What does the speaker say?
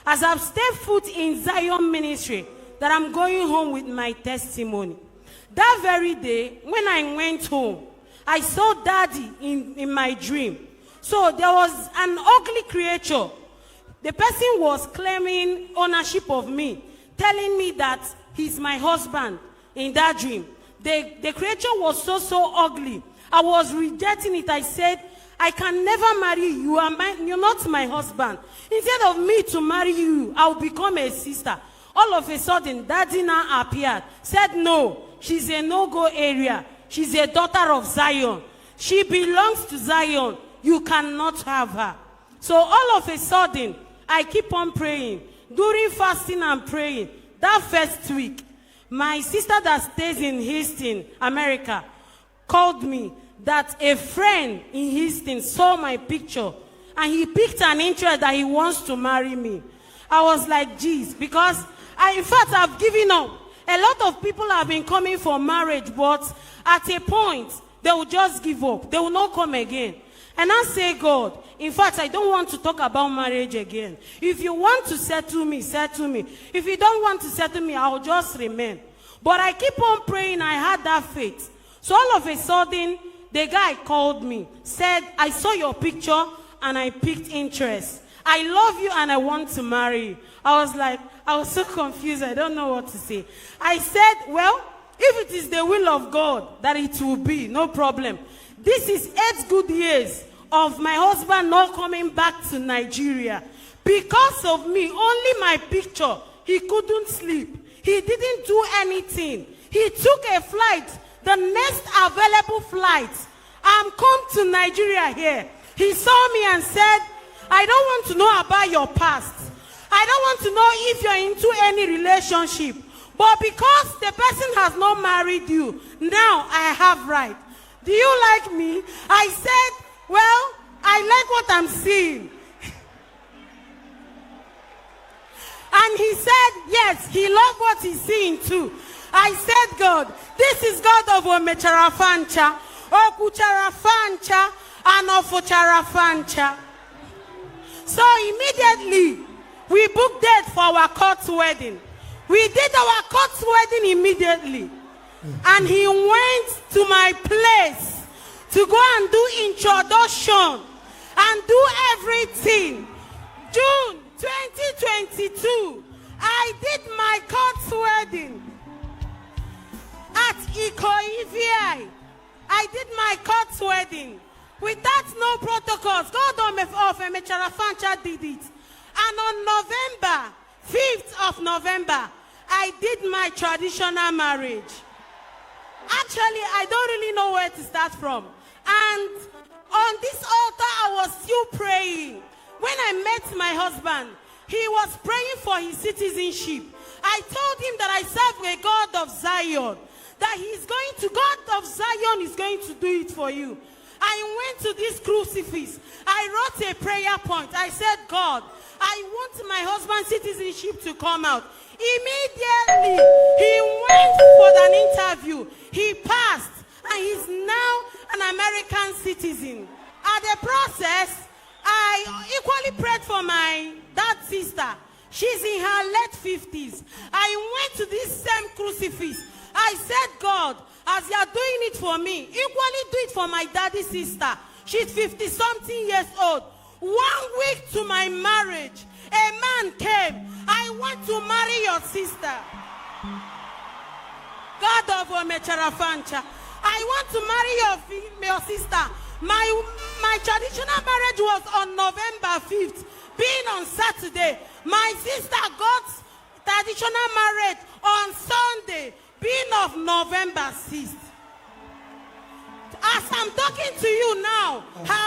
as I've stepped foot in Zion ministry, that I'm going home with my testimony. That very day, when I went home, I saw Daddy in my dream. So there was an ugly creature. The person was claiming ownership of me, telling me that he's my husband in that dream. The creature was so ugly. I was rejecting it. I said, I can never marry you. You're not my husband. Instead of me to marry you, I'll become a sister. All of a sudden, Daddy now appeared. Said, no, she's a no-go area. She's a daughter of Zion. She belongs to Zion. You cannot have her. So all of a sudden, I keep on praying. During fasting and praying, that first week, my sister that stays in Houston, America, called me that a friend in Houston saw my picture and he picked an interest that he wants to marry me. I was like, geez, because in fact, I've given up. A lot of people have been coming for marriage, but at a point, they will just give up. They will not come again. And I say, God, in fact, I don't want to talk about marriage again. If you want to settle me, settle me. If you don't want to settle me, I'll just remain. But I keep on praying. I had that faith. So all of a sudden, the guy called me, said, I saw your picture and I picked interest. I love you and I want to marry you. I was so confused. I don't know what to say. I said, well, if it is the will of God that it will be, no problem. This is 8 good years of my husband not coming back to Nigeria. Because of me, only my picture, he couldn't sleep. He didn't do anything. He took a flight, the next available flight. I'm come to Nigeria here. He saw me and said, I don't want to know about your past. I don't want to know if you're into any relationship. But because the person has not married you, now I have right. Do you like me? I said, well, I like what I'm seeing. And he said, yes, he loved what he's seeing too. I said, God, this is God of Omecharafancha, Okucharafancha, and Ofocharafancha. So immediately, we booked date for our court wedding. We did our court wedding immediately. And he went to my place to go and do introduction and do everything. June 2022, I did my court wedding at Ikoivi. I did my court wedding without no protocols. God of Emecharafancha did it. And on November, 5th of November, I did my traditional marriage. Actually, I don't really know where to start from. And on this altar, I was still praying. When I met my husband, he was praying for his citizenship. I told him that I serve a God of Zion, that God of Zion is going to do it for you. I went to this crucifix. I wrote a prayer point. I said, God, I want my husband's citizenship to come out. Immediately, he went for an interview. He passed, and he's now an American citizen. At the process, I equally prayed for my dad's sister. She's in her late 50s. I went to this same crucifix. I said, God, as you are doing it for me, equally do it for my daddy's sister. She's 50-something years old. 1 week to my marriage, a man came. I want to marry your sister. God of Omecharafancha, I want to marry your sister. My traditional marriage was on November 5th, being on Saturday. My sister got traditional marriage on Sunday, being of November 6th. As I'm talking to you now, her